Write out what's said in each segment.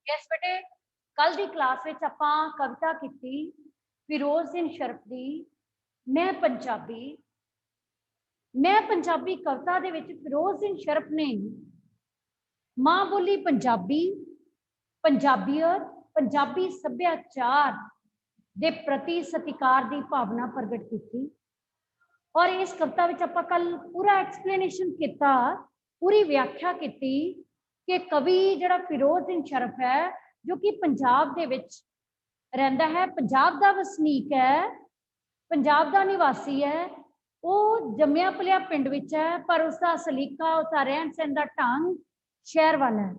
Yes बेटे, कल दी class which आपां कविता कीती फिरोज दिन शरफ दी मैं पंजाबी कविता दे विच फिरोज दिन शरफ ने मां बोली पंजाबी, पंजाबीयत, पंजाबी सभ्याचार दे प्रति सत्कार की भावना प्रगट की। और इस कविता विच आपां कल पूरा एक्सप्लेनेशन किया, पूरी व्याख्या की कि कवि जिहड़ा फिरोज दिन शरफ है जो कि पंजाब दे विच रहिंदा है, पंजाब दा वसनीक है, पंजाब दा निवासी है, वो जम्मिया पलिया पिंड विच है पर उसका सलीका, उसका रहन सहन का ढंग शहर वाला है।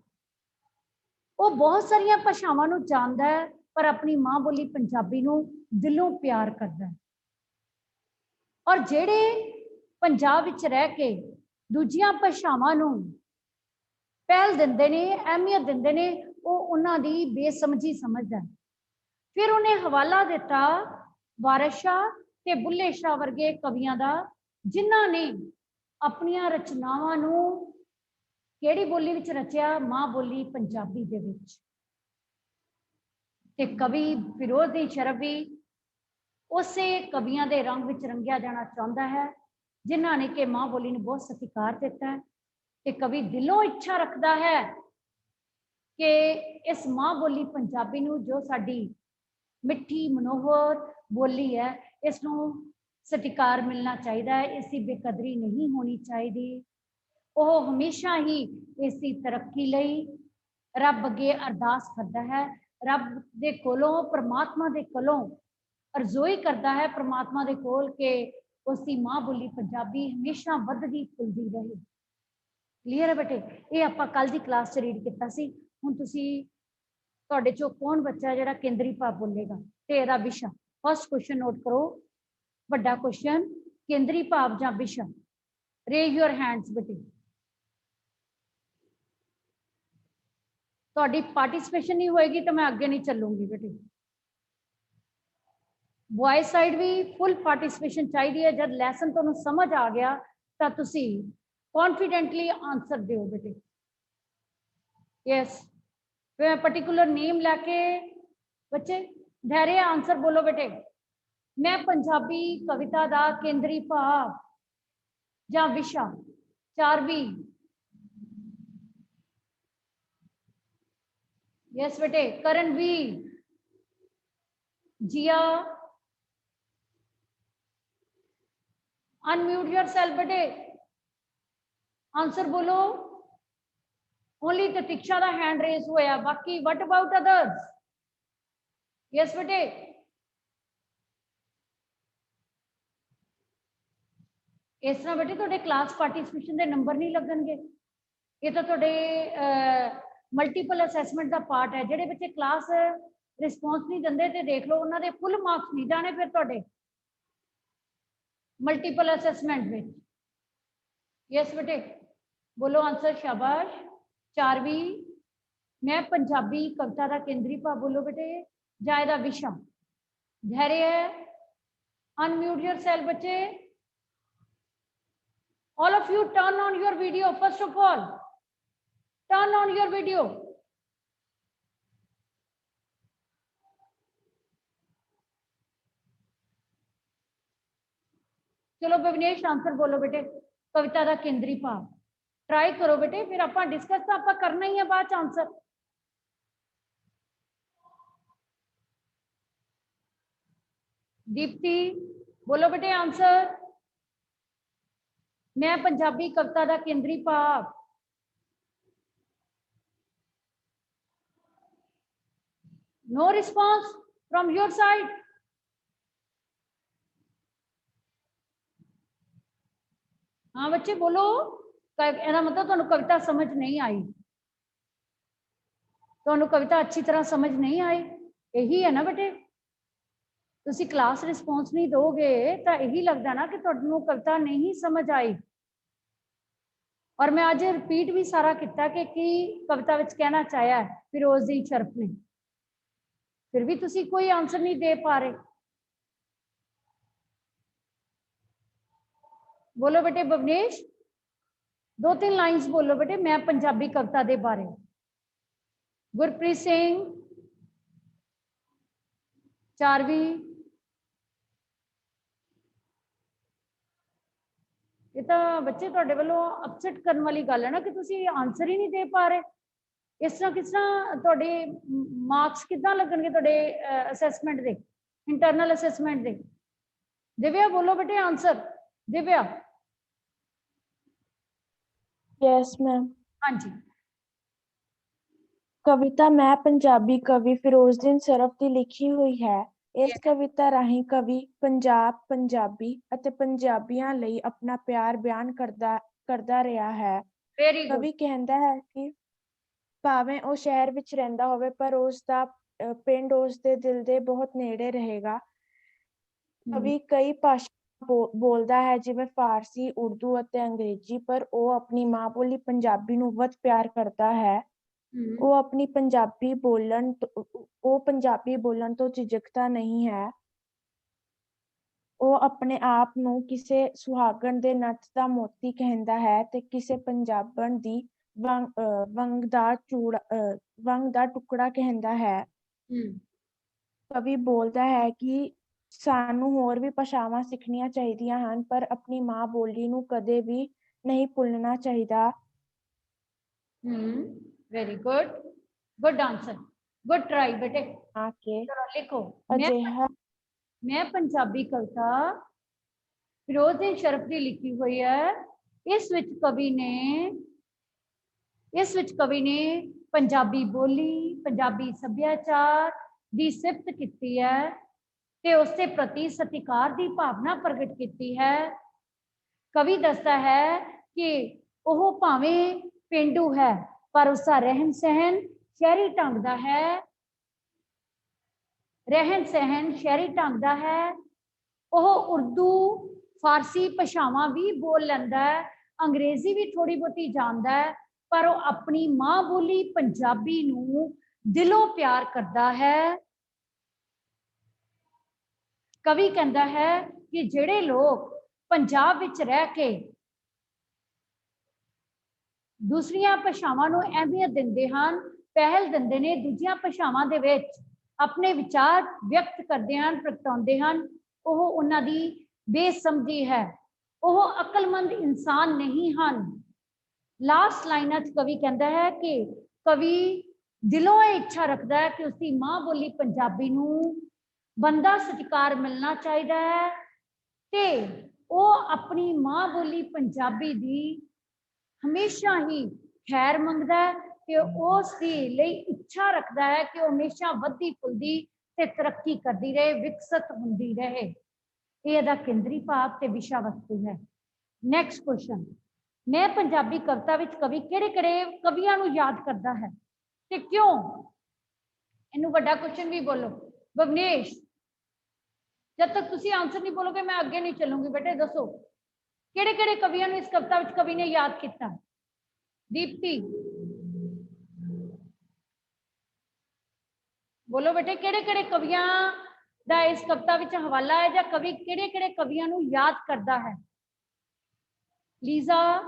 वो बहुत सारिया भाषावां नूं जानदा है पर अपनी मां बोली पंजाबी नूं दिलों प्यार करदा है। और जिहड़े पंजाब विच रह के दूजियां भाषावां नूं पहल दिंदे ने, अहमियत दिंदे ने, वो उन्हां दी बेसमझी समझदा है। फिर उन्हें हवाला दिता वारिस शाह ते बुल्ले शाह वर्गे कवियां दा, जिन्हां ने अपनियां रचनावां नूं किहड़ी बोली विच रचिया? मां बोली पंजाबी दे विच। ते कवि फिरोज दी शरफ भी उसे कवियां दे रंग विच रंगिया जाना चाहता है जिन्हां ने कि मां बोली ने बहुत सत्कार दिता है। कि कवि दिलों इच्छा रखता है कि इस मां बोली पंजाबी नूं जो साडी मिठी मनोहर बोली है इसनों सत्कार मिलना चाहिए है, इसकी बेकदरी नहीं होनी चाहिए। वह हमेशा ही इसकी तरक्की लई रब अगे अरदास करता है, रब दे कोलों, परमात्मा दे कोलों अरजोई करता है परमात्मा दे कोल के उसकी मां बोली पंजाबी हमेशा वधदी फुलदी रहे। क्लीयर है बेटे? ये आपां कल दी क्लास च रीड किया सी। हुण तुसीं तुहाडे चों कौन बच्चा जिहड़ा केंद्री भाव बोलेगा ते इहदा विशा? फर्स्ट क्वेश्चन नोट करो, वड्डा क्वेश्चन, केंद्री भाव जां विशा? रेज योर हैंड्स बेटे। तुहाडी पार्टिसिपेशन नहीं होएगी तो मैं अगे नहीं चलूंगी बेटे। बॉयज साइड भी फुल पार्टिसिपेशन चाहिए है। जब लैसन तुहानूं समझ आ गया तो तुसीं कॉन्फिडेंटली आंसर दो बेटे। यस, मैं पर्टिकुलर नेम लैके बच्चे धैर्य आंसर बोलो बेटे। मैं पंजाबी कविता दा केंद्री भाव या विशा? 4B। यस बेटे। करण भी, जिया, अनम्यूट योरसेल्फ बेटे, आंसर बोलो। ओनली प्रतीक्षा दा हैंड रेस होया, बाकी व्हाट अबाउट अदर्स? यस बेटे। इस तरह बेटे तुहाडे क्लास पार्टिसिपेशन के नंबर नहीं लगणगे। ये तो तुहाडे मल्टीपल असैसमेंट का पार्ट है। जिहड़े बच्चे क्लास रिस्पॉन्स नहीं देंदे ते देख लो उन्हां दे फुल मार्क्स नहीं जाने फिर तुहाडे मल्टीपल असैसमेंट में। यस बेटे, बोलो आंसर, शाबाश। 4B। मैं पंजाबी कविता का केंद्री भाव बोलो बेटे जां इहदा विशा? धैर्य है, अनम्यूट योरसेल्फ बच्चे। All of you turn on your video. First of all, turn on your video. चलो भवनेश आंसर बोलो बेटे, कविता का केंद्री भाव ट्राई करो बेटे, फिर आप डिस्कस तो आप करना ही है बाद आंसर। दीप्ति बोलो बेटे आंसर। मैं पंजाबी कविता का केंद्री भाव? No response from your side. हाँ बच्चे बोलो, ਇਹਦਾ मतलब ਤੁਹਾਨੂੰ कविता समझ नहीं आई, ਤੁਹਾਨੂੰ कविता अच्छी तरह समझ नहीं आई, यही है ना बेटे। तुसी क्लास रिस्पॉन्स नहीं दोगे तो यही लगता ना कि तुहानू कविता नहीं समझ आई। और मैं आज रिपीट भी सारा किया कि की कविता विच कहना चाहया फिरोज दी शरफ ने, फिर भी तुसी कोई आंसर नहीं दे पा रहे। बोलो बेटे भवनेश, 2-3 लाइन्स बोलो बेटे मैं पंजाबी कविता दे बारे। गुरप्रीत सिंह, चारवी, ये तो बच्चे तुहाडे वालों अपसेट करने वाली गल है ना कि तुसी आंसर ही नहीं दे पा रहे। इस तरह किस तरह तुहाडे मार्क्स किद्दां लगणगे तुहाडे असैसमेंट दे, इंटरनल असैसमेंट दे। दिव्या बोलो बेटे आंसर। दिव्या। Yes ma'am. हाँ जी। कविता मैं पंजाबी कवि फिरोਜ਼ਦੀਨ ਸਰਫ ਦੀ ਲਿਖੀ ਹੋਈ ਹੈ। ਇਸ ਕਵਿਤਾ ਰਾਹੀਂ ਕਵੀ ਪੰਜਾਬ, ਪੰਜਾਬੀ ਅਤੇ ਪੰਜਾਬੀਆਂ ਲਈ ਆਪਣਾ ਪਿਆਰ ਬਿਆਨ ਕਰਦਾ ਰਿਹਾ ਹੈ। Very good. ਕਵੀ ਕਹਿੰਦਾ ਹੈ ਕਿ ਭਾਵੇਂ ਉਹ ਸ਼ਹਿਰ ਵਿੱਚ ਰਹਿੰਦਾ ਹੋਵੇ ਪਰ ਉਸ ਦਾ ਪਿੰਡ ਉਸ ਦੇ ਦਿਲ ਦੇ ਬਹੁਤ ਨੇੜੇ ਰਹੇਗਾ। ਕਵੀ ਕਈ ਭਾਸ਼ਾ ਬੋਲਦਾ ਹੈ ਜਿਵੇਂ ਫਾਰਸੀ, ਉਰਦੂ ਅਤੇ ਅੰਗਰੇਜ਼ੀ, ਪਰ ਉਹ ਆਪਣੀ ਮਾਂ ਬੋਲੀ ਪੰਜਾਬੀ ਨੂੰ ਵੱਧ ਪਿਆਰ ਕਰਦਾ ਹੈ। ਉਹ ਆਪਣੀ ਪੰਜਾਬੀ ਬੋਲਣ ਤੋਂ ਝਿਜਕਦਾ ਨਹੀਂ ਹੈ। ਉਹ ਆਪਣੇ ਆਪ ਨੂੰ ਕਿਸੇ ਸੁਹਾਗਣ ਦੇ ਨੱਥ ਦਾ ਮੋਤੀ ਕਹਿੰਦਾ ਹੈ ਤੇ ਕਿਸੇ ਪੰਜਾਬਣ ਦੀ ਵੰਗ ਦਾ ਟੁਕੜਾ ਕਹਿੰਦਾ ਹੈ। ਕਵੀ ਬੋਲਦਾ ਹੈ ਕਿ ਸਾਨੂੰ ਹੋਰ ਵੀ ਭਾਸ਼ਾਵਾਂ ਸਿੱਖਣੀਆਂ ਚਾਹੀਦੀਆਂ ਹਨ ਪਰ ਆਪਣੀ ਮਾਂ ਬੋਲੀ ਨੂੰ ਕਦੇ ਵੀ ਨਹੀਂ ਭੁੱਲਣਾ ਚਾਹੀਦਾ। Very good, good answer, good try बेटे। चलो लिखो। मैं पंजाबी कविता फिरोਜ਼ਦੀਨ ਸਰਫ ਦੀ लिखी हुई है। इस विच कवि ने पंजाबी बोली, पंजाबी सभ्याचार की सिफत की है ते उसके प्रति सत्कार की भावना प्रगट की है। कवि दसदा है कि वह भावें पेंडू है पर उसका रहन सहन शहरी ढंग का है। रहन सहन शहरी ढंग का है। वह उर्दू फारसी भाषावां भी बोल लैंदा है, अंग्रेजी भी थोड़ी बहुती जानता है, पर वह अपनी मां बोली पंजाबी नूं दिलों प्यार करता है। कवि कहता है कि जिहड़े लोग पंजाब विच रह के दूसरियां भाषावां नूं अहमियत दिंदे हन, पहल दिंदे ने, दूजियां भाषावां दे विच अपने विचार व्यक्त करते हैं, प्रगटाउंदे हन, ओह उन्हां दी बेसमझी है। ओह अकलमंद इंसान नहीं हन। लास्ट लाइन कवि कहता है कि कवि दिलों ये इच्छा रखता है कि उसकी मां बोली पंजाबी नूं बंदा सत्कार मिलना चाहिए है ते ओह अपनी मां बोली पंजाबी दी हमेशा ही खैर मंगदा है ते उसदी लई इच्छा रखता है कि वह हमेशा वधदी फुलदी ते तरक्की करती रहे, विकसित होंदी रहे। ये इहदा केंद्री भाव ते विषा वस्तु है। नैक्सट क्वेश्चन, मैं पंजाबी कविता विच कवि किहड़े कवियां नूं याद करता है ते क्यों? इनू वड्डा क्वेश्चन भी बोलो। भवनेश, जब तक तुसी आंसर नहीं बोलोगे मैं अगे नहीं चलूंगी। बेटे दसो किहड़े कवियां नूं इस कविता विच कवि ने याद किया? दीप्ति बोलो बेटे, किहड़े कवियां दा इस कविता विच हवाला है या कवि किहड़े कवियां नूं याद करता है? लीजा,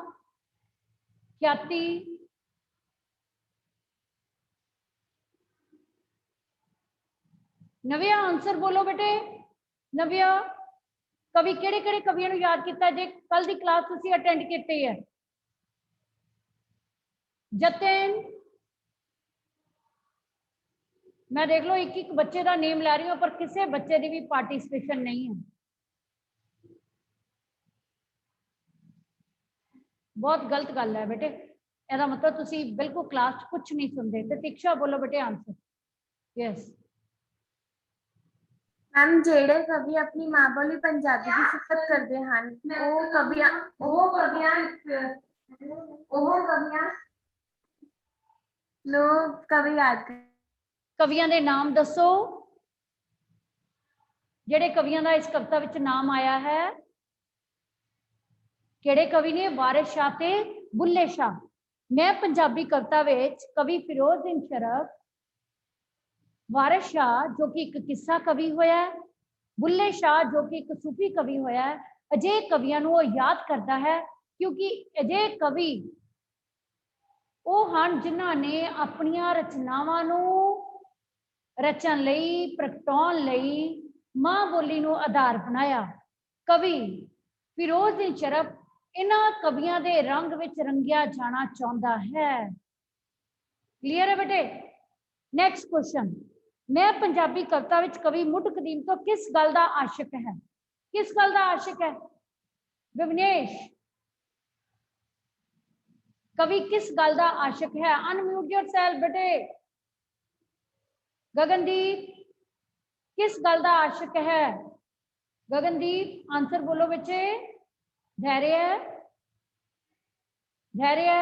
ख्याति, नव्या आंसर बोलो बेटे। नव्या, कवि किहड़े कवियां नूं याद किया जे कल दी क्लास तुसीं अटेंड कीती है? जतिन, मैं देख लो एक एक बच्चे का नेम लै रही हूँ पर किसी बच्चे की भी पार्टिसिपेशन नहीं है। बहुत गलत गल है बेटे, ਇਹਦਾ मतलब तुसी बिल्कुल क्लास कुछ नहीं सुनते। तो दीक्षा बोलो बेटे आंसर। यस मैम, जेड़े कवि अपनी मां बोली पंजाबी की सिफत करते हैं कवि याद कर। कवियां दे नाम दसो जेड़े कवियां दा इस कविता विच नाम आया है। किहड़े कवि ने? वारिस शाह ते बुल्ले शाह। मैं पंजाबी कविता विच कवि फिरोਜ਼ਦੀਨ ਸਰਫ, वारिस शाह जो कि एक किस्सा कवि होया, बुल्ले शाह जो कि एक सूफी कवि होया, अजे कवियां नूं याद करता है क्योंकि अजे कवि ਉਹ ਹਨ ਜਿਨ੍ਹਾਂ ਨੇ ਆਪਣੀਆਂ ਰਚਨਾਵਾਂ ਨੂੰ ਰਚਨ ਲਈ, ਪ੍ਰਗਟਾਉਣ ਲਈ ਮਾਂ ਬੋਲੀ ਨੂੰ ਆਧਾਰ ਬਣਾਇਆ। ਕਵੀ ਫਿਰੋਜ਼ਦੀਨ ਸ਼ਰਫ ਇਹਨਾਂ ਕਵੀਆਂ ਦੇ ਰੰਗ ਵਿੱਚ ਰੰਗਿਆ ਜਾਣਾ ਚਾਹੁੰਦਾ ਹੈ। ਕਲੀਅਰ ਹੈ ਬੇਟੇ? ਨੈਕਸਟ ਕੁਐਸਚਨ, ਮੈਂ ਪੰਜਾਬੀ ਕਵਿਤਾ ਵਿੱਚ ਕਵੀ ਮੁੱਢ ਕਦੀਮ ਤੋਂ ਕਿਸ ਗੱਲ ਦਾ ਆਸ਼ਿਕ ਹੈ? ਕਿਸ ਗੱਲ ਦਾ ਆਸ਼ਿਕ ਹੈ ਵਿਵਨੇਸ਼? कवि किस गल का आशिक है? अनम्यूट योरसेल्फ बेटे। गगनदीप किस गल का आशिक है? गगनदीप आंसर बोलो बच्चे। धैर्य, धैर्य।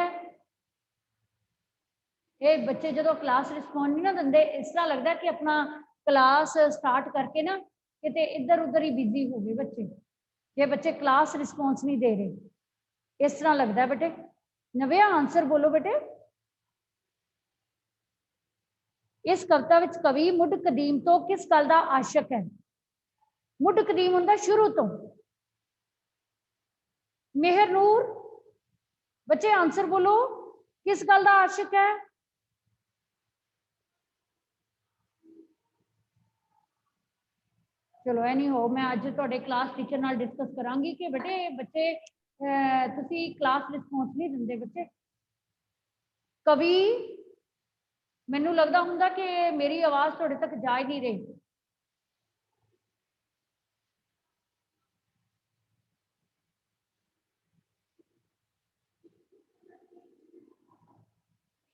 ये बच्चे जो क्लास रिस्पॉन्ड नहीं ना देंगे, इस तरह लगता है कि अपना क्लास स्टार्ट करके ना किते इधर उधर ही बिजी हो गए बच्चे। ये बच्चे क्लास रिस्पॉन्स नहीं दे रहे, इस तरह लगता है बेटे। नव्या आंसर बोलो बेटे। इस कविता विच कवि मुढ़ कदीम तो किस गल दा आशिक है? मुढ़ कदीम हुंदा शुरू तो। मेहर नूर बच्चे आंसर बोलो, किस गल दा आशिक है? चलो एनी हो, मैं अज तुहाडे क्लास टीचर नाल डिस्कस करांगी कि बेटे बच्चे तुसी क्लास रिस्पॉन्स नहीं दिंदे बच्चे। कवि मैनू लगता हुंदा कि मेरी आवाज तुहाडे तक जा ही नहीं रही।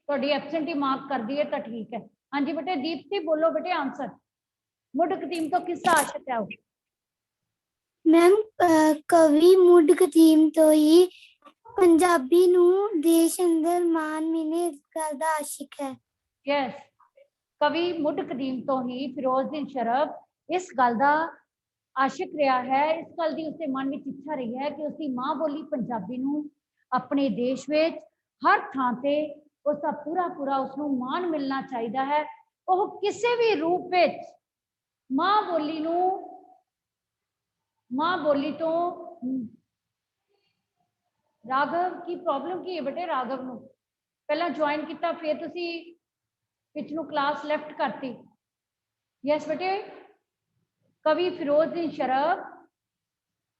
तुहाडी एब्सेंटी मार्क कर दी है तो ठीक है। हाँ जी बेटे दीप्ति बोलो बेटे आंसर। मुढ़ कदीम तो किसका आशिक है? मैम कवि मुढ़ कदीम तो ही पंजाबी नू देश अंदर मान मिले इस गल दा आशिक है। यस, कवि मुढ़ कदीम तो ही फिरोजदीन शरफ इस गल दा आशिक रहा है। इस गल दी उसके मन में इच्छा रही है कि उसकी मां बोली पंजाबी नू अपने देश विच हर थां ते उसका पूरा पूरा उसनू मान मिलना चाहिए है। वह किसी भी रूप विच मां बोली नू, मां बोली तो राघव की प्रॉब्लम की है बेटे? राघव नू पहला ज्वाइन किया फिर तुसी विच नू क्लास लेफ्ट करती। यस बेटे, कवि फिरोजदीन शरफ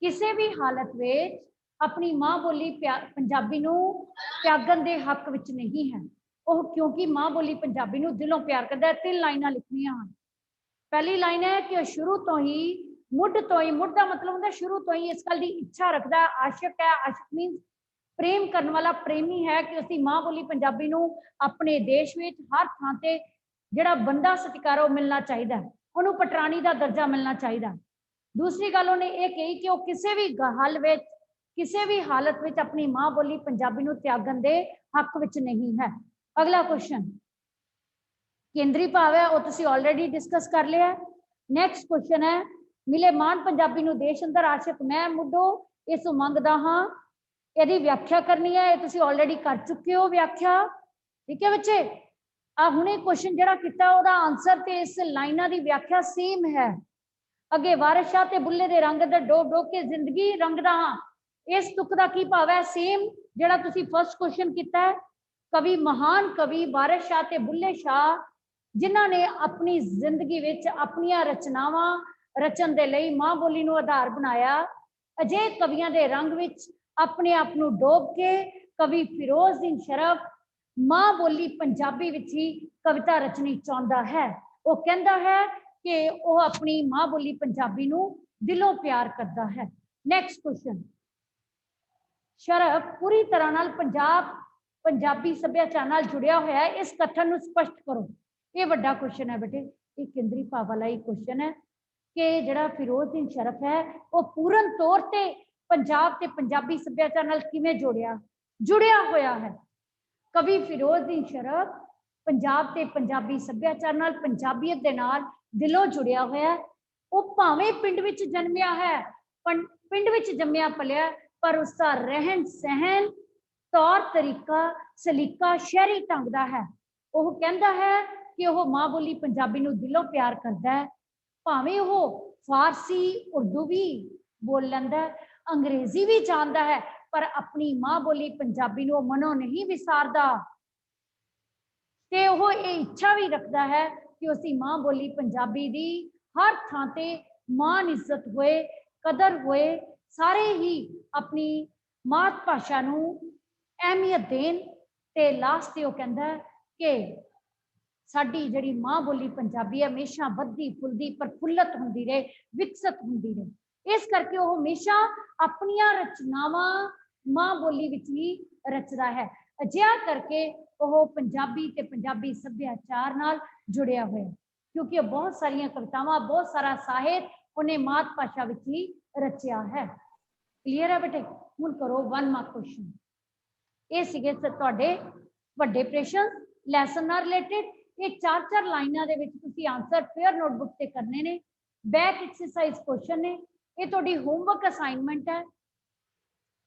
किसी भी हालत में अपनी मां बोली पंजाबी नू त्यागन दे हक विच नहीं है। वह क्योंकि मां बोली पंजाबी नू दिलों प्यार करता है। 3 लाइनां लिखनियां हैं। पहली लाइन है कि शुरू तो ही, मुढ़ तो ही, मुढ़ का मतलब होता है शुरू तो ही इस गल की इच्छा रखता है, आशिक है। आशिक मीन प्रेम करने वाला प्रेमी है कि उसकी मां बोली पंजाबी नू अपने देश में हर थां ते जिहड़ा बंदा सत्कार वो मिलना चाहिए, उन्होंने पटरानी का दर्जा मिलना चाहिए। दूसरी गल उन्हें यह कही कि वह किसी भी हल में, किसी भी हालत में अपनी मां बोली पंजाबी नू त्यागन दे हक विच नहीं है। अगला क्वेश्चन केंद्री भाव है, वो तुसी ऑलरेडी डिस्कस कर लिया। नैक्सट क्वेश्चन है, मिले मान पंजाबी नू देश अंदर आशिक मैं मुढ़ो इस मंगदा हाँ, यदि व्याख्या करनी है, ये तुसी ऑलरेडी कर चुके हो व्याख्या। ठीक है बच्चे, आ हुणे क्वेश्चन जिहड़ा कीता ओहदा आंसर ते इस लाइनां दी व्याख्या सेम है। अगे वारिस शाह ते बुल्ले दे रंग अंदर डोब डोब के जिंदगी रंगदा हाँ, इस तुक दा की भाव है? सेम जिहड़ा तुसी फर्स्ट क्वेश्चन कीता है। कवि महान कवि वारिस शाह ते बुल्ले शाह जिन्हां ने अपनी जिंदगी विच अपनियां रचनावां रचन दे लई मां बोली नू आधार बनाया, अजे कवियां दे रंग विच अपने आप नू डोब के कवि फिरोजदीन शरफ मां बोली पंजाबी विच ही कविता रचनी चाहुंदा है। वो कहंदा है कि वह अपनी मां बोली पंजाबी नू दिलों प्यार करता है। नैक्सट क्वेश्चन, शरफ पूरी तरह नाल पंजाबी सभ्याचार नाल जुड़िया होया है, इस कथन नू स्पष्ट करो। ये बड़ा क्वेश्चन है बेटे, ये केंद्री भाव वाला ही क्वेश्चन है कि जिहड़ा फिरोजदीन शरफ है वो पूर्ण तौर ते पंजाब ते पंजाबी सभ्याचार नाल किवें जुड़िया होया है। कवि फिरोजदीन शरफ पंजाब ते पंजाबी सभ्याचार नाल, पंजाबीयत दे नाल दिलों जुड़िया होया है। वो भावें पिंड विच जन्मिया है, पिंड विच जम्मिया पलिया, पर उसका रहन सहन, तौर तरीका, सलीका शहरी ढंग दा है। वो कहता है कि वह मां बोली पंजाबी नू दिलों प्यार करता है, भावें वह फारसी उर्दू भी बोल लैंदा है, अंग्रेजी भी जानता है, पर अपनी मां बोली पंजाबी नू मनो नहीं विसारदा। ਤੇ ਉਹ ਇਹ ਇੱਛਾ ਵੀ ਰੱਖਦਾ ਹੈ ਕਿ ਅਸੀਂ ਮਾਂ ਬੋਲੀ ਪੰਜਾਬੀ ਦੀ ਹਰ ਥਾਂ ਤੇ ਮਾਨ ਇੱਜ਼ਤ ਹੋਏ, ਕਦਰ ਹੋਏ, ਸਾਰੇ ਹੀ ਆਪਣੀ ਮਾਤ ਭਾਸ਼ਾ ਨੂੰ ਅਹਿਮੀਅਤ ਦੇਣ। ਤੇ ਲਾਸਟ ਤੇ ਉਹ ਕਹਿੰਦਾ ਕਿ ਸਾਡੀ ਜਿਹੜੀ ਮਾਂ ਬੋਲੀ ਪੰਜਾਬੀ ਹਮੇਸ਼ਾ ਵੱਧਦੀ ਫੁੱਲਦੀ ਪ੍ਰਫੁੱਲਤ ਹੁੰਦੀ ਰਹੇ, ਵਿਕਸਿਤ ਹੁੰਦੀ ਰਹੇ। ਇਸ ਕਰਕੇ ਉਹ ਹਮੇਸ਼ਾ ਆਪਣੀਆਂ ਰਚਨਾਵਾਂ ਮਾਂ ਬੋਲੀ ਵਿੱਚ ਹੀ ਰਚਦਾ ਹੈ। ਅਜਿਹਾ ਕਰਕੇ ਉਹ ਪੰਜਾਬੀ ਤੇ ਪੰਜਾਬੀ ਸੱਭਿਆਚਾਰ ਨਾਲ ਜੁੜਿਆ ਹੋਇਆ, ਕਿਉਂਕਿ ਉਹ ਬਹੁਤ ਸਾਰੀਆਂ ਕਵਿਤਾਵਾਂ, ਬਹੁਤ ਸਾਰਾ ਸਾਹਿਤ ਉਹਨੇ ਮਾਤ ਭਾਸ਼ਾ ਵਿੱਚ ਹੀ ਰਚਿਆ ਹੈ। ਕਲੀਅਰ ਹੈ ਬੇਟੇ? ਹੁਣ ਕਰੋ 1 ਮਾਰਕ ਕੁਐਸਚਨ। ਇਹ ਸੀਗੇ ਤੁਹਾਡੇ ਵੱਡੇ ਪ੍ਰਸ਼ਨ ਲੈਸਨ ਨਾਲ ਰਿਲੇਟਡ। ਇਹ 4-4 ਲਾਈਨਾਂ ਦੇ ਵਿੱਚ ਤੁਸੀਂ ਆਨਸਰ ਫੇਅਰ ਨੋਟਬੁੱਕ ਤੇ ਕਰਨੇ ਨੇ। ਬੈਕ ਐਕਸਰਸਾਈਜ਼ ਕੁਐਸਚਨ ਨੇ, ਇਹ ਤੁਹਾਡੀ ਹੋਮਵਰਕ ਅਸਾਈਨਮੈਂਟ ਹੈ।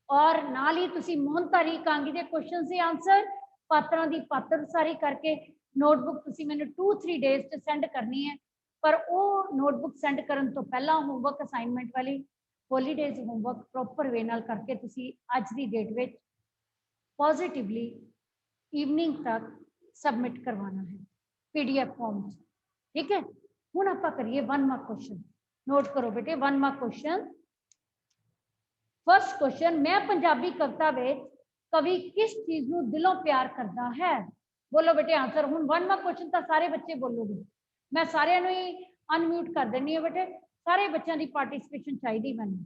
ਔਰ ਨਾਲ ਹੀ ਤੁਸੀਂ ਮੋਹਨਤਾਰੀ ਕਾਂਗੀ ਦੇ ਕੁਐਸਚਨ ਦੇ ਆਨਸਰ ਪਾਤਰਾਂ ਦੀ ਪਾਤਰਸਾਰੀ ਕਰਕੇ ਨੋਟਬੁੱਕ ਤੁਸੀਂ ਮੈਨੂੰ 2-3 ਡੇਜ਼ ਤੇ ਸੈਂਡ ਕਰਨੀ ਹੈ। ਪਰ ਉਹ ਨੋਟਬੁੱਕ ਸੈਂਡ ਕਰਨ ਤੋਂ ਪਹਿਲਾਂ ਹੋਮਵਰਕ ਅਸਾਈਨਮੈਂਟ ਵਾਲੀ ਹੌਲੀਡੇਜ਼ ਹੋਮਵਰਕ ਪ੍ਰੋਪਰ ਵੇ ਨਾਲ ਕਰਕੇ ਤੁਸੀਂ ਅੱਜ ਦੀ ਡੇਟ ਵਿੱਚ ਪੋਜ਼ਿਟਿਵਲੀ ਈਵਨਿੰਗ ਤੱਕ सबमिट करवाना है PDF फॉर्म। ठीक है, हुण आपां करिए 1 मार्क क्वेश्चन। नोट करो बेटे 1 मार्क क्वेश्चन। फर्स्ट क्वेश्चन, मैं पंजाबी कविता विच कवि किस चीज नूं दिलों प्यार करता है? बोलो बेटे आंसर। हुण 1 मार्क क्वेश्चन तो सारे बच्चे बोलोगे, मैं सारिਆਂ ਨੂੰ ही अनम्यूट कर देनी है बेटे। सारे बच्चों की पार्टिसिपेशन चाहिए मैनूं।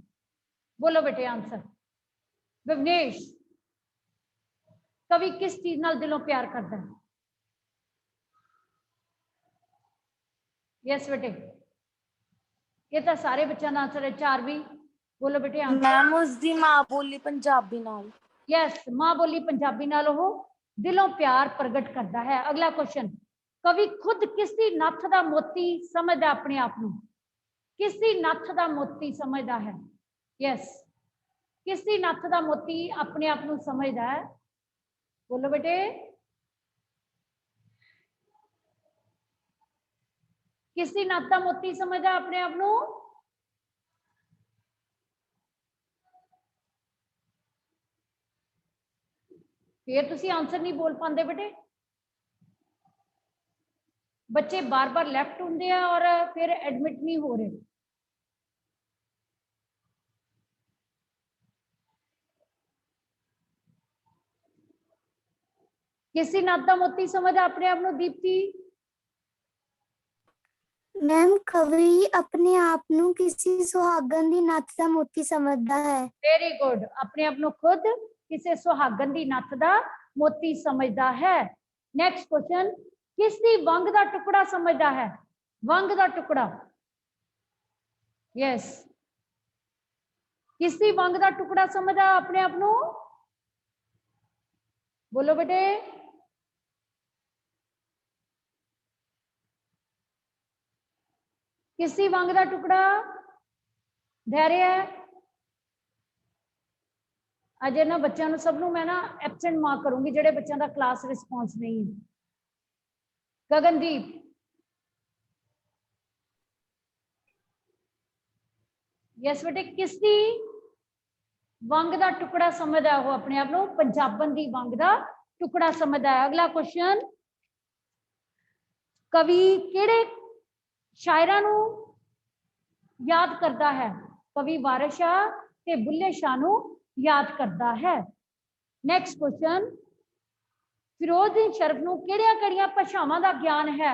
बोलो बेटे आंसर। विवनेश, कवि किस चीज नाल दिलों प्यार करता है? यस बेटे, ये तो सारे बच्चों का आंसर है। 4 भी बोलो बेटे आंसर। मैम उसदी मां बोली पंजाबी नाल। यस, मां बोली पंजाबी नाल वो दिलों प्यार प्रगट करता है। अगला क्वेश्चन, कवि खुद किसदी नथ दा मोती समझदा अपने आप नूं? किसदी नथ दा मोती समझदा है? यस, किसदी नथ दा मोती अपने आप नूं समझदा है? बोलो बेटे। किसदी नथ दा मोती समझदा अपने आप नूं? फिर तुसी आंसर नहीं बोल पाते बेटे। बच्चे बार बार लेफ्ट होंगे हैं और फिर एडमिट नहीं हो रहे। किसदी नथ दा मोती समझदा अपने आप नूं? दीप्ति। मैम कवि अपने आप नूं किसी सुहागन दी नथ दा मोती समझदा है। वेरी गुड, अपने आप नूं खुद किसी सुहागन दी नथ दा मोती समझदा है। नेक्स्ट क्वेश्चन, किसदी वंग दा टुकड़ा समझदा है? वंग दा टुकड़ा। यस, किसदी वंग दा टुकड़ा समझदा अपने आप नूं? बोलो बेटे। किसदी वंग दा टुकड़ा? धैर्य। अज ना बच्चों सब नूं मैं ना एबसेंट मार्क करूंगी जेडे बच्चों का क्लास रिस्पॉन्स नहीं है। गगनदीप। यस बेटे, किसदी वंग दा टुकड़ा समझदा है वो अपने आप नूं? पंजाबन दी वंग दा टुकड़ा समझदा है। अगला क्वेश्चन, कवि किहड़े शायरां नूं याद करता है? कवि वारिस शाह ते बुल्ले शाह नूं याद करता है। नेक्स्ट क्वेश्चन, फिरोजदीन शरफ नूं किहड़ियां-किहड़ियां भाषावां दा ज्ञान है?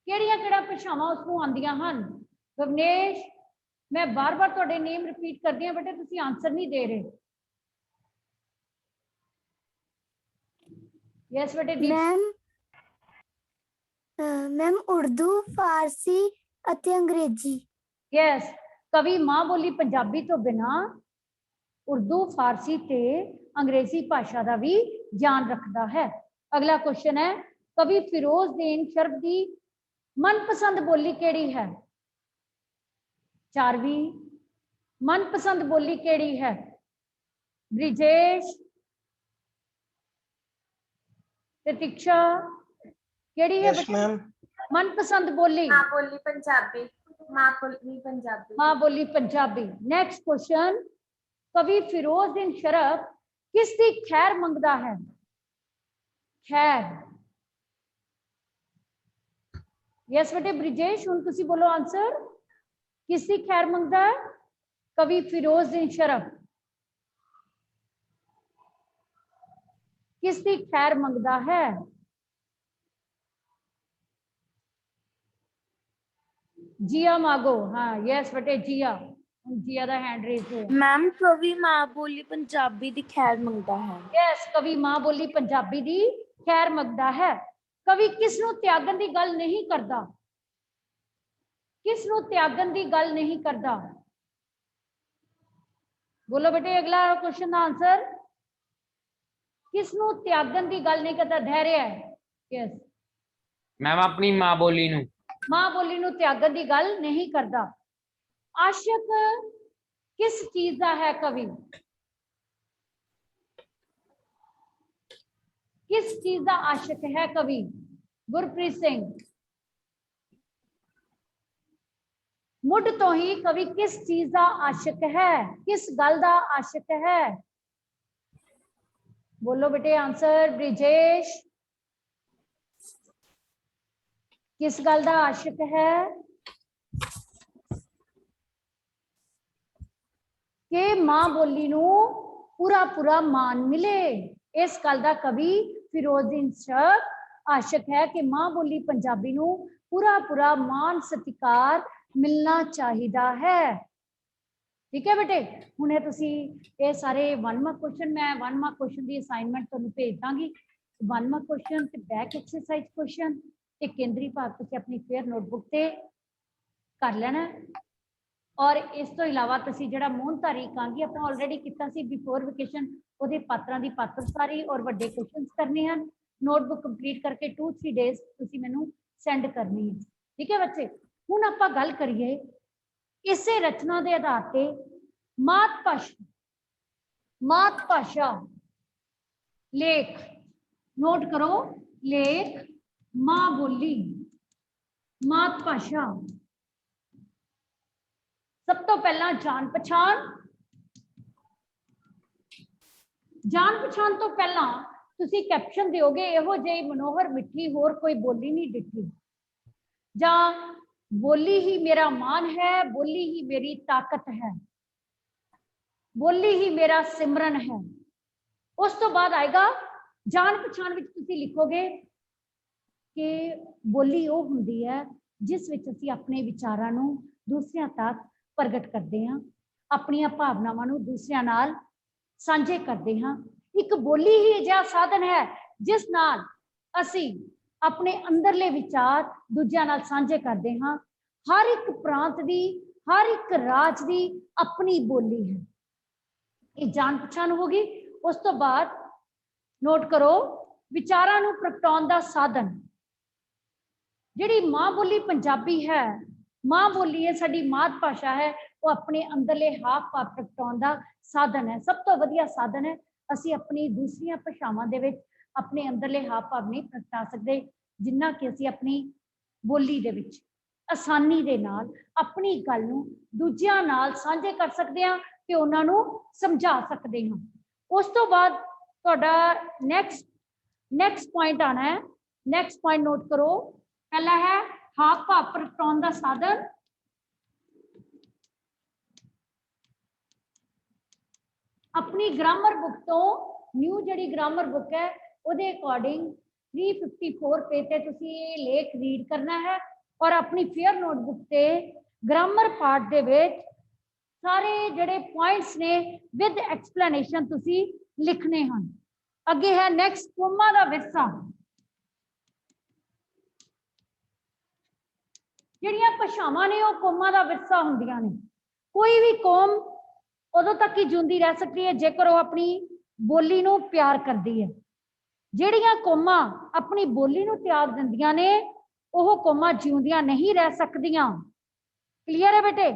किहड़ियां-किहड़ियां भाषावां उसनूं आंदियां हन? विवनेश, मैं बार बार तुहाडे नेम रिपीट करदी हां बेटे, तुसीं आंसर नहीं दे रहे। यस बेटे। मैम उर्दू, फारसी ਅਤੇ अंग्रेजी। यस, कवि मां बोली पंजाबी तो बिना उर्दू, फारसी ते अंग्रेजी भाषा का भी ज्ञान रखता है। अगला क्वेश्चन है, कवि फिरोजदीन शरफ की मनपसंद बोली केड़ी है? 4वीं। मनपसंद बोली केड़ी है? ब्रिजेश, प्रतीक्षा, केड़ी है? Yes ma'am. मनपसंद बोली? मां बोली पंजाबी। मां बोली पंजाबी। मां बोली पंजाबी। नेक्स्ट क्वेश्चन, कवि फिरोजदीन शरफ किसकी खैर मंगदा है? खैर। यस बेटे ब्रिजेश, हुण तुसी बोलो आंसर। किसकी खैर मंगदा है? कवि फिरोजुद्दीन शरफ किसकी खैर मंगदा है? जिया मागो। हाँ यस बेटे जिया, जिया दा हैंड रेज होया। मैम कवि माँ बोली पंजाबी दी खैर मंगदा है। यस कवि माँ बोली पंजाबी दी खैर मंगदा है। कवि किस नूं त्यागन दी गल नहीं करदा? किस नूं त्यागन दी गल नहीं करदा? बोलो बेटे अगला क्वेश्चन का आंसर। किस नूं त्यागन दी गल नहीं करदा? धैर्य है। यस मैम अपनी माँ बोली नूं। माँ बोली नूं त्यागन दी गल नहीं करदा। आशिक किस चीज दा है कवि? किस चीज दा आशिक है कवि? गुरप्रीत सिंह। मुढ़ तो ही कवि किस चीज दा आशिक है? किस गल दा आशिक है? बोलो बेटे आंसर। ब्रिजेश किस गल दा आशिक है? कि मां बोली नूं पूरा पूरा मान मिले, इस गल दा कवि फिरोजुद्दीन शरफ आशिक है कि मां बोली पंजाबी नूं पूरा पूरा मान सत्कार मिलना चाहिदा है। ठीक है बेटे, हुणे तुसी ये सारे 1 मार्क क्वेश्चन, मैं 1 मार्क क्वेश्चन की असाइनमेंट तुहानूं भेज दांगी। 1 मार्क क्वेश्चन ते बैक एक्सरसाइज क्वेश्चन ते केंद्री भाग तुसी अपनी फेयर नोटबुक ते कर लेना। और इस तो इलावा तुसी जिहड़ा मोहनधारी एकांगी आपां ऑलरेडी कीता सी बिफोर वेकेशन, ਉਹਦੇ पात्रां दी पात्रसारी और ਵੱਡੇ क्वेश्चंस करने हैं। नोटबुक कंप्लीट करके 2-3 डेज तुसी मैनूं सेंड करनी है। ठीक है बच्चे, हुण आपां गल करिए इसे रचना के आधार पे मात भाषा लेख। नोट करो, लेख मां बोली मात भाषा। सब तो पहला जान पछाण तो पहला तुसी कैप्शन दिओगे इहो जेही मनोहर मिठी होर कोई बोली नहीं डिठी, जा बोली ही मेरा मान है, बोली ही मेरी ताकत है, बोली ही मेरा सिमरन है। उस तो बाद आएगा जान पछाण विच तुसी लिखोगे कि बोली वो हुंदी है जिस विच असीं अपने विचारां नूं दूसरियां तक प्रगट करते हैं, अपनियां भावनावां नूं दूसरियां नाल सांझे करते हैं। एक बोली ही जिहा साधन है जिस नाल असीं अपने अंदरले विचार दूजियां नाल सांझे करते हैं। हर एक प्रांत दी, हर एक राज दी अपनी बोली है। ये जान पछाण होगी। उस तो बाद नोट करो विचारां नूं प्रगटाउण दा साधन। जिहड़ी मां बोली पंजाबी है, मां बोली है, साडी मात भाषा है, वो अपने अंदरले हाव भाव प्रगटाउण दा साधन है। सब तो वधिया साधन है। असीं अपनी दूसरियां भाषावां दे विच अपने अंदरले हाव भाव नहीं प्रगटा सकते जिन्ना कि असीं अपनी बोली दे विच आसानी दे नाल अपनी गल नूं दूजियां नाल सांझे कर सकते हैं ते उन्हां नूं समझा सकते हैं। उस तो बाद तुहाडा नेक्स्ट पॉइंट आना है। नेक्स्ट पॉइंट नोट करो, पहला है हाव भाव प्रगटाउण दा साधन। अपनी ग्रामर बुक तो न्यू जिहड़ी ग्रामर बुक है उहदे अकॉर्डिंग 354 पेज ते तुसी ये लेख रीड करना है और अपनी फेयर नोटबुक ते ग्रामर पार्ट दे विच सारे जिहड़े पॉइंट्स ने विद एक्सप्लेनेशन तुसी लिखने हैं। अगे है नेक्स्ट कोमा दा विरसा। जिहड़ियां भाषावां ने वो कोमा दा विरसा हुंदियां ने। कोई भी कौम उदों तक ही जिंदी रह सकती है जेकर वो अपनी बोली नूं प्यार करती है। जिहड़ियां कौमां अपनी बोली नूं त्याग दिंदियां ने वो कौमां जिउंदियां नहीं रह सकदियां। क्लियर है बेटे।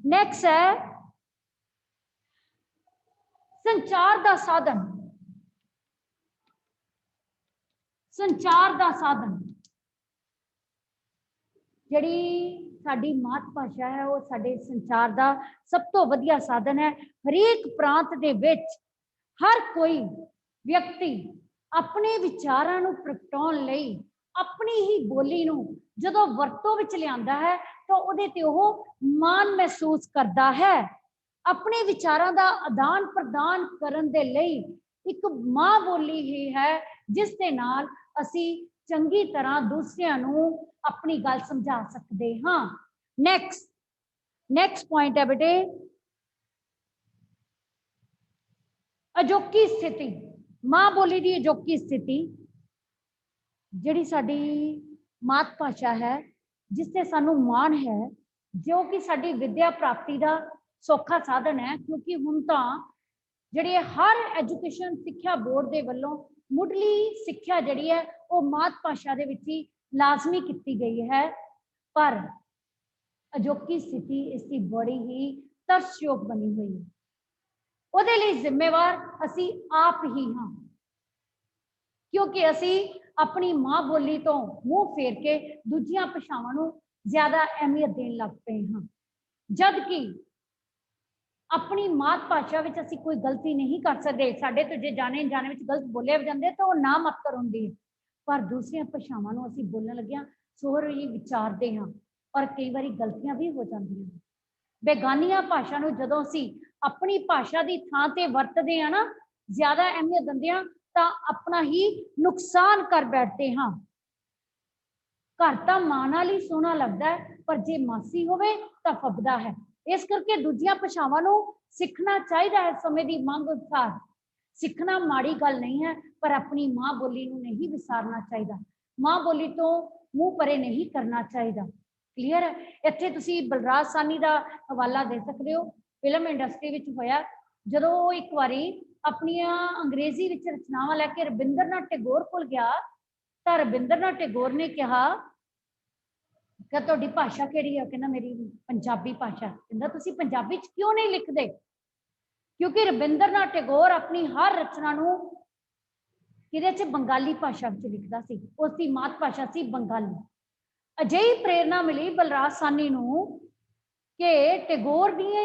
नेक्स्ट है संचार दा साधन। संचार दा साधन जिहड़ी साडी मात भाषा है वो साडे संचार दा सब तो वधिया साधन है। हरेक प्रांत दे विच हर कोई व्यक्ति अपने विचारां नूं प्रगटाउण लई ਆਪਣੀ ਹੀ ਬੋਲੀ ਨੂੰ ਜਦੋਂ ਵਰਤੋਂ ਵਿੱਚ ਲਿਆਂਦਾ ਹੈ ਤਾਂ ਉਹਦੇ ਤੇ ਉਹ ਮਾਣ ਮਹਿਸੂਸ ਕਰਦਾ ਹੈ। ਆਪਣੇ ਵਿਚਾਰਾਂ ਦਾ ਆਦਾਨ ਪ੍ਰਦਾਨ ਕਰਨ ਦੇ ਲਈ ਇੱਕ ਮਾਂ ਬੋਲੀ ਹੀ ਹੈ ਜਿਸ ਦੇ ਨਾਲ ਅਸੀਂ ਚੰਗੀ ਤਰ੍ਹਾਂ ਦੂਸਰਿਆਂ ਨੂੰ ਆਪਣੀ ਗੱਲ ਸਮਝਾ ਸਕਦੇ ਹਾਂ। ਨੈਕਸਟ ਪੁਆਇੰਟ ਹੈ ਬੇਟੇ, ਅਜੋਕੀ ਸਥਿਤੀ। ਮਾਂ ਬੋਲੀ ਦੀ ਅਜੋਕੀ ਸਥਿਤੀ ਜਿਹੜੀ ਸਾਡੀ ਮਾਤ ਭਾਸ਼ਾ ਹੈ, ਜਿਸ ਤੇ ਸਾਨੂੰ ਮਾਣ ਹੈ, ਜੋ ਕਿ ਸਾਡੀ ਵਿਦਿਆ ਪ੍ਰਾਪਤੀ ਦਾ ਸੌਖਾ ਸਾਧਨ ਹੈ, ਕਿਉਂਕਿ ਹੁਣ ਤਾਂ ਜਿਹੜੇ ਹਰ ਐਜੂਕੇਸ਼ਨ ਸਿੱਖਿਆ ਬੋਰਡ ਦੇ ਵੱਲੋਂ ਮੁੱਢਲੀ ਸਿੱਖਿਆ ਜਿਹੜੀ ਹੈ ਉਹ ਮਾਤ ਭਾਸ਼ਾ ਦੇ ਵਿੱਚ ਹੀ ਲਾਜ਼ਮੀ ਕੀਤੀ ਗਈ ਹੈ। ਪਰ ਅਜੋਕੀ ਸਥਿਤੀ ਇਸ ਦੀ ਬੜੀ ਹੀ ਤਰਸਯੋਗ ਬਣੀ ਹੋਈ ਹੈ। ਉਹਦੇ ਲਈ ਜ਼ਿੰਮੇਵਾਰ ਅਸੀਂ ਆਪ ਹੀ ਹਾਂ, ਕਿਉਂਕਿ ਅਸੀਂ ਆਪਣੀ ਮਾਂ ਬੋਲੀ ਤੋਂ ਮੂੰਹ ਫੇਰ ਕੇ ਦੂਜੀਆਂ ਭਾਸ਼ਾਵਾਂ ਨੂੰ ਜ਼ਿਆਦਾ ਅਹਿਮੀਅਤ ਦੇਣ ਲੱਗ ਪਏ ਹਾਂ, ਜਦ ਕਿ ਆਪਣੀ ਮਾਤ ਭਾਸ਼ਾ ਵਿੱਚ ਅਸੀਂ ਕੋਈ ਗਲਤੀ ਨਹੀਂ ਕਰ ਸਕਦੇ। ਸਾਡੇ ਤੋਂ ਜੇ ਜਾਣੇ ਵਿੱਚ ਗਲਤ ਬੋਲੇ ਜਾਂਦੇ ਤਾਂ ਉਹ ਨਾ ਮਾਤਰ ਹੁੰਦੀ ਹੈ, ਪਰ ਦੂਸਰੀਆਂ ਭਾਸ਼ਾਵਾਂ ਨੂੰ ਅਸੀਂ ਬੋਲਣ ਲੱਗਿਆਂ ਸੋਹਰ ਹੀ ਵਿਚਾਰਦੇ ਹਾਂ ਔਰ ਕਈ ਵਾਰੀ ਗਲਤੀਆਂ ਵੀ ਹੋ ਜਾਂਦੀਆਂ ਨੇ। ਬੇਗਾਨੀਆਂ ਭਾਸ਼ਾ ਨੂੰ ਜਦੋਂ ਅਸੀਂ ਆਪਣੀ ਭਾਸ਼ਾ ਦੀ ਥਾਂ ਤੇ ਵਰਤਦੇ ਹਾਂ ਨਾ, ਜ਼ਿਆਦਾ ਅਹਿਮੀਅਤ ਦਿੰਦੇ ਹਾਂ, ਤਾਂ ਆਪਣਾ ਹੀ ਨੁਕਸਾਨ ਕਰ ਬੈਠਦੇ ਹਾਂ। ਘਰ ਤਾਂ ਮਾਂ ਨਾਲ ਹੀ ਸੋਹਣਾ ਲੱਗਦਾ ਹੈ, ਪਰ ਜੇ ਮਾਸੀ ਹੋਵੇ ਤਾਂ ਫੱਬਦਾ ਹੈ। ਇਸ ਕਰਕੇ ਦੂਜੀਆਂ ਭਾਸ਼ਾਵਾਂ ਨੂੰ ਸਿੱਖਣਾ ਚਾਹੀਦਾ ਹੈ ਸਮੇਂ ਦੀ ਮੰਗ ਅਨੁਸਾਰ। ਸਿੱਖਣਾ ਮਾੜੀ ਗੱਲ ਨਹੀਂ ਹੈ, ਪਰ ਆਪਣੀ ਮਾਂ ਬੋਲੀ ਨੂੰ ਨਹੀਂ ਵਿਸਾਰਨਾ ਚਾਹੀਦਾ, ਮਾਂ ਬੋਲੀ ਤੋਂ ਮੂੰਹ ਪਰੇ ਨਹੀਂ ਕਰਨਾ ਚਾਹੀਦਾ। ਕਲੀਅਰ ਹੈ? ਇੱਥੇ ਤੁਸੀਂ ਬਲਰਾਜ ਸਾਹਨੀ ਦਾ ਹਵਾਲਾ ਦੇ ਸਕਦੇ ਹੋ। ਫਿਲਮ ਇੰਡਸਟਰੀ ਵਿੱਚ ਹੋਇਆ, ਜਦੋਂ ਉਹ ਇੱਕ ਵਾਰੀ ਆਪਣੀਆਂ ਅੰਗਰੇਜ਼ੀ ਵਿੱਚ ਰਚਨਾਵਾਂ ਲੈ ਕੇ ਰਵਿੰਦਰਨਾਥ ਟੈਗੋਰ ਕੋਲ ਗਿਆ, ਤਾਂ ਰਵਿੰਦਰਨਾਥ ਟੈਗੋਰ ਨੇ ਕਿਹਾ ਕਿ ਤੁਹਾਡੀ ਭਾਸ਼ਾ ਕਿਹੜੀ ਹੈ? ਕਹਿੰਦਾ ਮੇਰੀ ਪੰਜਾਬੀ ਭਾਸ਼ਾ। ਕਹਿੰਦਾ ਤੁਸੀਂ ਪੰਜਾਬੀ ਚ ਕਿਉਂ ਨਹੀਂ ਲਿਖਦੇ? ਕਿਉਂਕਿ ਰਵਿੰਦਰਨਾਥ ਟੈਗੋਰ ਆਪਣੀ ਹਰ ਰਚਨਾ ਨੂੰ ਕਿਹਦੇ ਚ? ਬੰਗਾਲੀ ਭਾਸ਼ਾ ਵਿੱਚ ਲਿਖਦਾ ਸੀ, ਉਸ ਦੀ ਮਾਤ ਭਾਸ਼ਾ ਸੀ ਬੰਗਾਲੀ। ਅਜਿਹੀ ਪ੍ਰੇਰਨਾ ਮਿਲੀ ਬਲਰਾਜ ਸਾਹਨੀ ਨੂੰ ਕਿ ਟੈਗੋਰ ਦੀਆਂ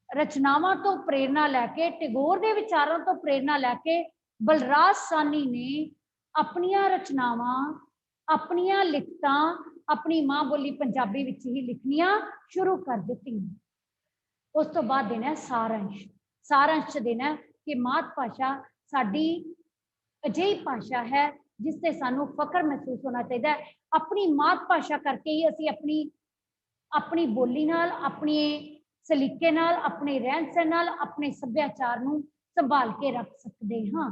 ਰਚਨਾਵਾਂ ਤੋਂ ਪ੍ਰੇਰਨਾ ਲੈ ਕੇ, ਟੈਗੋਰ ਦੇ ਵਿਚਾਰਾਂ ਤੋਂ ਪ੍ਰੇਰਨਾ ਲੈ ਕੇ ਬਲਰਾਜ ਸਾਹਨੀ ਨੇ ਆਪਣੀਆਂ ਰਚਨਾਵਾਂ, ਆਪਣੀਆਂ ਲਿਖਤਾਂ ਆਪਣੀ ਮਾਂ ਬੋਲੀ ਪੰਜਾਬੀ ਵਿੱਚ ਹੀ ਲਿਖਣੀਆਂ ਸ਼ੁਰੂ ਕਰ ਦਿੱਤੀਆਂ। ਉਸ ਤੋਂ ਬਾਅਦ ਦੇਣਾ ਹੈ ਸਾਰੰਸ਼। ਸਾਰੰਸ਼ ਦੇਣਾ ਕਿ ਮਾਤ ਭਾਸ਼ਾ ਸਾਡੀ ਅਜਿਹੀ ਭਾਸ਼ਾ ਹੈ ਜਿਸ ਤੇ ਸਾਨੂੰ ਫਖਰ ਮਹਿਸੂਸ ਹੋਣਾ ਚਾਹੀਦਾ ਹੈ। ਆਪਣੀ ਮਾਤ ਭਾਸ਼ਾ ਕਰਕੇ ਹੀ ਅਸੀਂ ਆਪਣੀ ਬੋਲੀ ਨਾਲ, ਆਪਣੇ ਸਲੀਕੇ ਨਾਲ, ਆਪਣੇ ਰਹਿਣ ਸਹਿਣ ਨਾਲ, ਆਪਣੇ ਸੱਭਿਆਚਾਰ ਨੂੰ ਸੰਭਾਲ ਕੇ ਰੱਖ ਸਕਦੇ ਹਾਂ।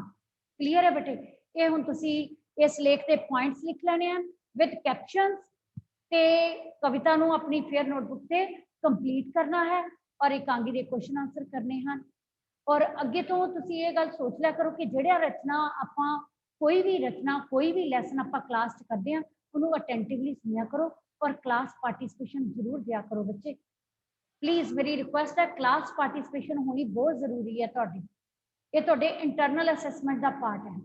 ਕਲੀਅਰ ਹੈ ਬੇਟੇ? ਇਹ ਹੁਣ ਤੁਸੀਂ ਇਸ ਲੇਖ ਦੇ ਪੁਆਇੰਟਸ ਲਿਖ ਲੈਣੇ ਹਨ ਵਿਦ ਕੈਪਸ਼ਨਸ, ਤੇ ਕਵਿਤਾ ਨੂੰ ਆਪਣੀ ਫੇਅਰ ਨੋਟਬੁੱਕ ਤੇ ਕੰਪਲੀਟ ਕਰਨਾ ਹੈ ਔਰ ਇਕਾਂਗੀ ਦੇ ਕੁਐਸਚਨ ਆਨਸਰ ਕਰਨੇ ਹਨ। ਔਰ ਅੱਗੇ ਤੋਂ ਤੁਸੀਂ ਇਹ ਗੱਲ ਸੋਚ ਲਿਆ ਕਰੋ ਕਿ ਜਿਹੜਾ ਰਚਨਾ ਆਪਾਂ ਕੋਈ ਵੀ ਰਚਨਾ, ਕੋਈ ਵੀ ਲੈਸਨ ਆਪਾਂ ਕਲਾਸ 'ਚ ਕਰਦੇ ਹਾਂ, ਉਹਨੂੰ ਅਟੈਂਟਿਵਲੀ ਸੁਣਿਆ ਕਰੋ ਔਰ ਕਲਾਸ ਪਾਰਟਿਸਿਪੇਸ਼ਨ ਜ਼ਰੂਰ ਦਿਆ ਕਰੋ ਬੱਚੇ। ਪਲੀਜ਼ ਮੇਰੀ ਰਿਕੁਐਸਟ ਹੈ, ਕਲਾਸ ਪਾਰਟਿਸਿਪੇਸ਼ਨ ਹੋਣੀ ਬਹੁਤ ਜ਼ਰੂਰੀ ਹੈ ਤੁਹਾਡੀ। ਇਹ ਤੁਹਾਡੇ ਇੰਟਰਨਲ ਅਸੈਸਮੈਂਟ ਦਾ ਪਾਰਟ ਹੈ।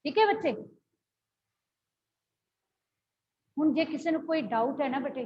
ਠੀਕ ਹੈ ਬੱਚੇ? ਹੁਣ ਜੇ ਕਿਸੇ ਨੂੰ ਕੋਈ ਡਾਊਟ ਹੈ ਨਾ ਬੇਟੇ,